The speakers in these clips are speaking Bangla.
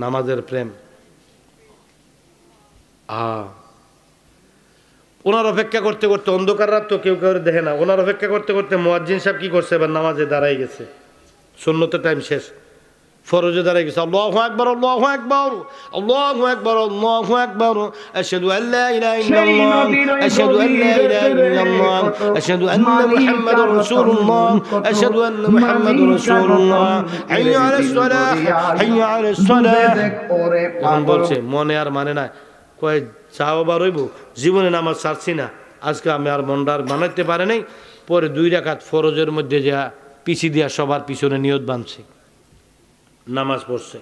নামাজের প্রেম। ওনার অপেক্ষা করতে করতে, অন্ধকার রাত তো কেউ কেউ দেখে না, ওনার অপেক্ষা করতে করতে মুয়াজ্জিন সাহেব কি করছে, এবার নামাজে দাঁড়াই গেছে। সুন্নতের টাইম শেষ, ফরজে দাঁড়াই গেছে। আল্লাহু আকবার, আল্লাহু আকবার, আল্লাহু আকবার, আল্লাহু আকবার, আশহাদু আল্লা ইলাহা ইল্লাল্লাহ, আশহাদু আল্লা ইলাহা ইল্লাল্লাহ, আশহাদু আন্না মুহাম্মাদুর রাসূলুল্লাহ, আশহাদু আন্না মুহাম্মাদুর রাসূলুল্লাহ, হাইয়া আলাস সালাহ, হাইয়া আলাস সালাহ। এখন বলছে মনে আর মানে না, কয় চাও বার হইব, জীবনে নামাজ ছাড়ছি না, আজকে আমি আর মনটার বানাইতে পারে নাই। পরে 2 রাকাত ফরজের মধ্যে যা পিছি দিয়া সবার পিছনে নিয়ত বাঁধছে, নামাজ পড়ছে।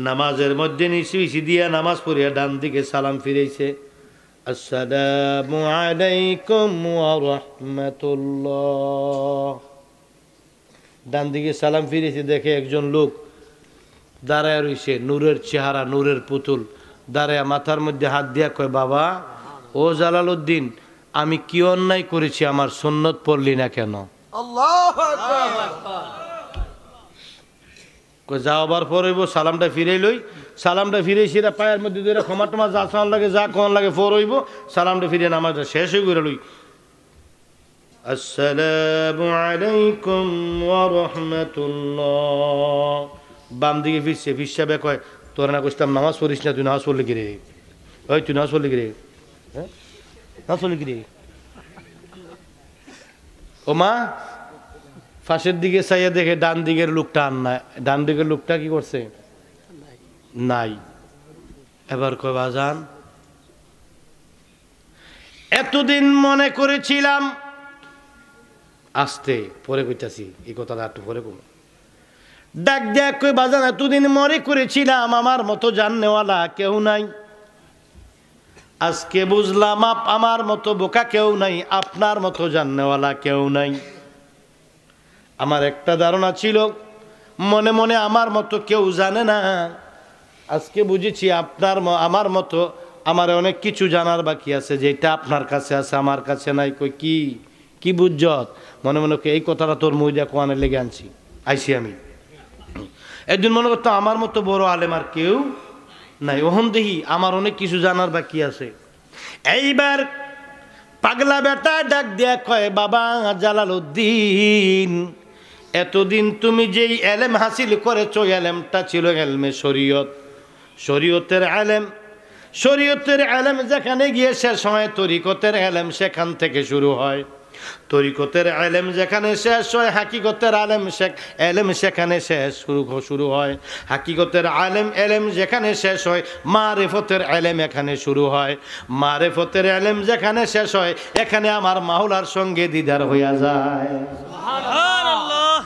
নামাজের মধ্যে পিছি দিয়া নামাজ পড়িয়া ডান দিকে সালাম ফিরেছে, আসসালামু আলাইকুম ওয়া রাহমাতুল্লাহ। ডান দিকে সালাম ফিরেছে, দেখে একজন লোক দাঁড়ায় রইছে, নূরের চেহারা, নূরের পুতুল, দাঁড়ায় মাথার মধ্যে হাত দিয়া কয়, বাবা ও জালালউদ্দিন, আমি কি অন্যায় করেছি, আমার সুন্নত পড়লি না কেন? আল্লাহু আকবার। কই যাওয়ার পরে সালামটা ফিরে লই, সালামটা ফিরে সেটা পায়ের মধ্যে ধরে ক্ষমা টমা যা চান লাগে, যা কোন লাগে ফর হইব, সালামটা ফিরে নামাজটা শেষ হয়ে করে লই। আসসালামু আলাইকুম ওয়া রাহমাতুল্লাহ। বাম দিকে ফিরছে, ফিরসাবে কয়, তোর না কইতাম নামাজ পড়িস না, তুই নামাজ পড়লি কি রে? ওই তুই নামাজ পড়লি কি রে? হ্যাঁ, নামাজ পড়লি কি রে? ও মা ফাঁসের দিকে চাইয়া দেখে ডান দিকের লোকটা আর নাই, ডান দিকের লোকটা কি করছে? নাই। এবার কয়, বাজান এতদিন মনে করেছিলাম, আসতে পরে কইতাছি এই কথাটা একটু পরে কম, ডাক দেখ কই, বাজান এতদিন মনে করেছিলাম আমার মতো জাননেওয়ালা কেউ নাই, আজকে বুঝলাম আমার মতো বোকা কেউ নাই, আপনার মতো জাননেওয়ালা কেউ নাই। আমার একটা ধারণা ছিল মনে মনে আমার মতো কেউ জানে না, আজকে বুঝেছি আমার মতো আমার অনেক কিছু জানার বাকি আছে, যেটা আপনার কাছে আছে আমার কাছে নাই। কই কি বুঝছত? মনে মনে এই কথাটা তোর মুইদা কোয়ানের লেগে আইছি আমি। একদিন মনে করতো আমার মতো বড় আলেম আর কেউ নাই, ওহন দেখি আমার অনেক কিছু জানার বাকি আছে। এইবার পাগলা বেটা ডাক দিয়া কয়, বাবা জালালউদ্দিন, এতদিন তুমি যেই এলেম হাসিল করেছো, এলেমটা ছিল এলমে শরীয়ত, শরীয়তের এলেম। শরীয়তের এলেম যেখানে গিয়ে শেষ হয়, তরিকতের এলেম সেখান থেকে শুরু হয়। তরিকতের এলেম যেখানে শেষ হয়, হাকিকতের এলেম সেখানে শুরু হয়। হাকিকতের এলেম যেখানে শেষ হয়, মারেফতের এলেম এখানে শুরু হয়। মারেফতের এলেম যেখানে শেষ হয়, এখানে আমার মাওলার সঙ্গে দিদার হইয়া যায়। সুবহানাল্লাহ।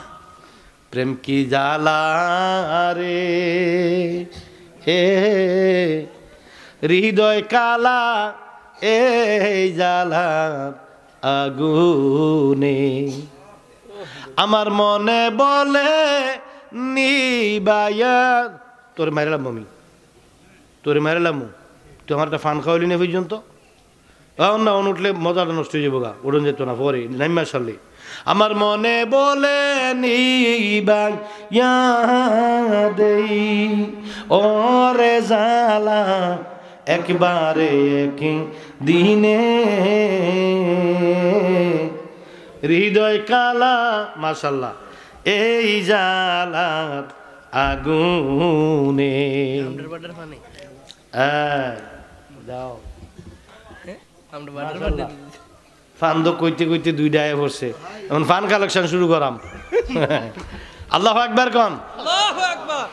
প্রেম কি জ্বালা রে হে, হৃদয় কালা এই জ্বালা আগুনে, আমার মনে বলে নিবায়া। তোর মারিলাম মমি, তোর মারিলাম, তুই আমার একটা ফান খাওয়ালি না পর্যন্ত, না উঠলে মজাটা নষ্ট হয়ে যাবো গা, উড়ন যেত না পরে নাইমা সারলে। আমার মনে বলে নিবায়া দেই ওরে জ্বালা একবারে এক দিনে, হৃদয় কালা মাশাল্লাহ এই জ্বালার আগুনে। দাও ফান তো কইতে কইতে 2টা আয় পড়ছে, এখন ফান কালেকশন শুরু করাম। আল্লাহু আকবার কোন। আল্লাহু আকবার।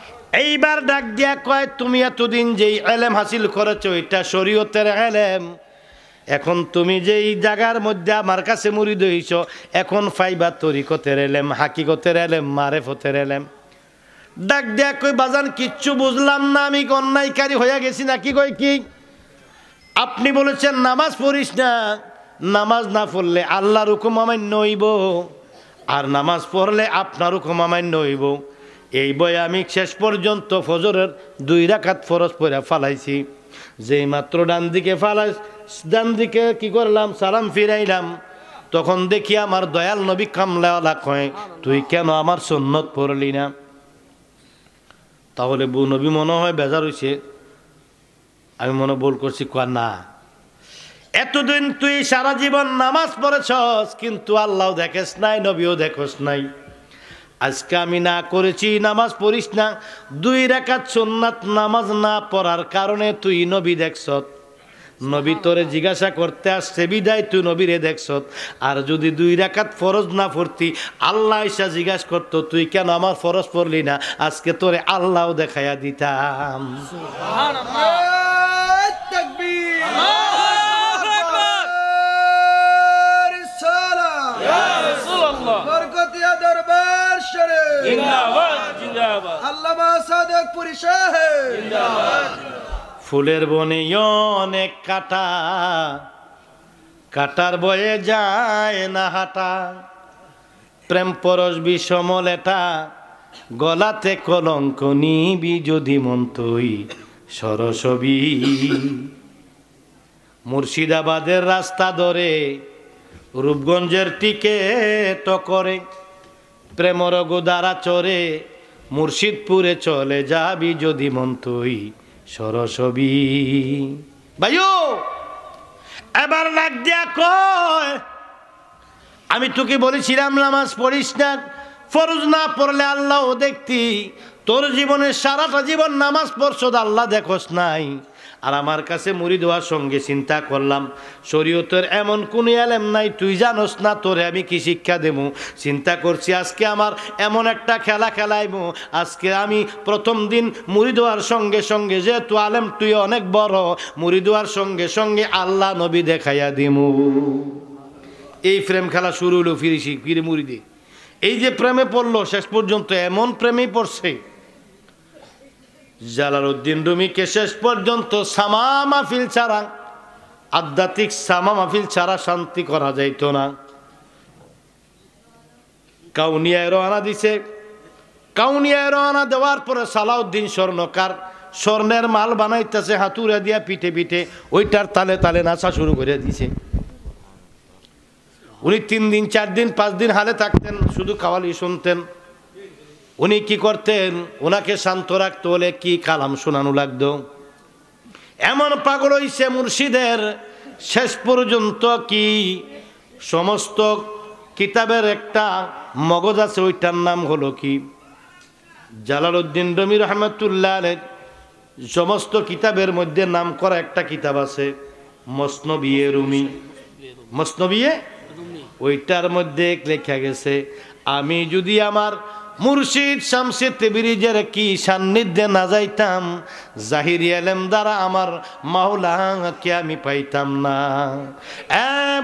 এইবার ডাক দিয়া কয়, তুমি এতদিন যেই এলেম হাসিল করেছো, এটা শরীয়তের এলেম। এখন তুমি যেই জায়গার মধ্যে আমার কাছে মুরিদ হইছ, এখন ফাইবা তরিকতের এলেম, হাকিকতের এলেম, মারেফতের এলেম। ডাক দিয়া কই, বাজান কিচ্ছু বুঝলাম না, আমি অন্যায়কারী হইয়া গেছি নাকি? কই কি? আপনি বলেছেন নামাজ পড়িস না, নামাজ না পড়লে আল্লাহর হুকুম অমান্য হইব, আর নামাজ পড়লে আপনার হুকুম অমান্য হইব। এই বয়ে আমি শেষ পর্যন্ত ফজরের 2 রাকাত ফরজ পড়া ফালাইছি। যেই মাত্র ডান দিকে কি করলাম, সালাম ফিরাইলাম, তখন দেখি আমার দয়াল নবী কামলাওয়ালা কয়, তুই কেন আমার সুন্নত পড়লি না? তাহলে বউ নবী মনে হয় বেজার হইছে, আমি মনে বল করছি, কয়া না, এতদিন তুই সারা জীবন নামাজ পড়েছস কিন্তু আল্লাহ দেখেস নাই, নবীও দেখোস নাই। আজকে আমি না করেছি নামাজ পড়িস না, 2 রাকাত সুন্নাত নামাজ না পড়ার কারণে তুই নবী দেখছত, নবী তোরে জিজ্ঞাসা করতে আসছে বিদায় তুই নবীরে দেখছত। আর যদি 2 রাকাত ফরজ না পড়তি, আল্লাহ এসে জিজ্ঞাসা করতো তুই কেন আমার ফরজ পড়লি না, আজকে তোরে আল্লাহও দেখাইয়া দিতাম। তাকবীর, বরকতিয়া দরবার শরীফ জিন্দাবাদ, জিন্দাবাদ, আল্লামা সাদেকপুরি সাহেব জিন্দাবাদ। ফুলের বনে অনেক কাটা, কাটার বয়ে যায় না হাঁটা, প্রেম পরশ বিষমলেটা, গলাতে কলঙ্ক নিবি যদি মন তুই সরসবি। মুর্শিদাবাদের রাস্তা ধরে রূপগঞ্জের টিকেট করে, প্রেমর গোদারা চরে মুর্শিদপুরে চলে যাবি যদি মন তুই সরসবি। ভাইও এবার লাগ দিয়া কয়, আমি তোকে বলেছিলাম নামাজ পড়িস না, ফরজ না পড়লে আল্লাহ দেখতি, তোর জীবনের সারাটা জীবন নামাজ পড়ছ আল্লাহ দেখোস নাই। আর আমার কাছে মুরিদ হওয়ার সঙ্গে চিন্তা করলাম শরীয়তের এমন কোন এলেম নাই তুই জানোস না, তোরে আমি কি শিক্ষা দেবো। চিন্তা করছি আজকে আমার এমন একটা খেলা খেলাইবো, আজকে আমি প্রথম দিন মুরিদ হওয়ার সঙ্গে সঙ্গে, যেহেতু আলেম তুই অনেক বড়, মুরিদ হওয়ার সঙ্গে সঙ্গে আল্লাহ নবী দেখাইয়া দিমু। এই প্রেম খেলা শুরু হলো ফিরে মুরিদে। এই যে প্রেমে পড়লো শেষ পর্যন্ত এমন প্রেমেই পড়ছে, জালালউদ্দিন রুমিকে শেষ পর্যন্ত সামা মাহফিল ছাড়া, আধ্যাত্মিক সামা মাহফিল ছাড়া শান্তি করা যাইত না। কাউনিয়ায় রওনা দিছে, কাউনিয়ায় রওনা দেওয়ার পরে সালাউদ্দিন স্বর্ণকার স্বর্ণের মাল বানাইতেছে, হাতুড়া দিয়া পিঠে পিঠে ওইটার তালে তালে নাচা শুরু করে দিছে। উনি 3 দিন 4 দিন 5 দিন হালে থাকতেন, শুধু কাওয়ালি শুনতেন। উনি কি করতেন, ওনাকে শান্ত রাখতে হলে কি কালাম শোনানো লাগতো। এমন পাগল হইছে মুর্শিদের, শেষ পর্যন্ত কি সমস্ত কিতাবের একটা মগজ আছে, ওইটার নাম হলো কি জালালউদ্দিন রুমি রহমাতুল্লাহ আলাইহি, সমস্ত কিতাবের মধ্যে নাম করা একটা কিতাব আছে মসনবিয়ে রুমি, মসনবিয়ে। ওইটার মধ্যে লেখা গেছে, আমি যদি আমার মুর্শিদ শামসে তেবরিজের কি সান্নিধ্যে না যাইতাম, জাহিরি এলেম দ্বারা আমার মাওলাকে আমি পাইতাম না।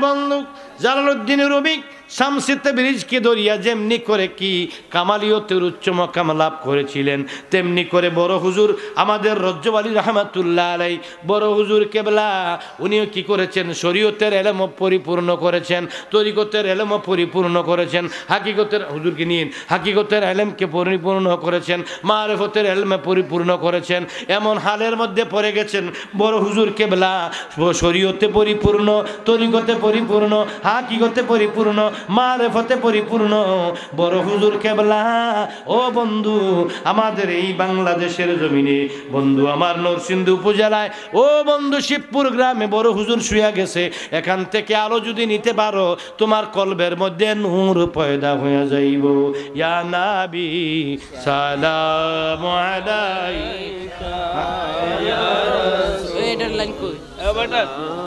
বন্ধু, জালালউদ্দিন রুমি শামসে তেবরিজকে ধরিয়া যেমনি করে কি কামালিয়তের উচ্চ মকাম লাভ করেছিলেন, তেমনি করে বড় হুজুর আমাদের রজ্জব আলী রহমাতুল্লাহ আলাইহি, বড় হুজুর কেবলা উনিও কি করেছেন, শরীয়তের এলেম পরিপূর্ণ করেছেন, তরিকতের এলেম পরিপূর্ণ করেছেন, হাকিকতের হুজুরকে নিয়ে হাকিকতের এলেমকে পরিপূর্ণ করেছেন, মারিফতের এলেমে পরিপূর্ণ করেছেন। এমন হালের মধ্যে পড়ে গেছেন বড় হুজুর কেবলা শরীয়তে পরিপূর্ণ, তরিকতে পরিপূর্ণ, হাকিকতে পরিপূর্ণ, মারিফতে পরিপূর্ণ বড় হুজুর কেবলা। ও বন্ধু, আমাদের এই বাংলাদেশের জমিনে, বন্ধু আমার নরসিংদী উপজেলায়, ও বন্ধু শিবপুর গ্রামে বড় হুজুর শুয়ে গেছে। এখান থেকে আলো যদি নিতে পারো, তোমার কলবের মধ্যে নূর পয়দা হয়ে যাইব। ইয়া নবী সালামু আলাইকা, ইয়া রাসূল।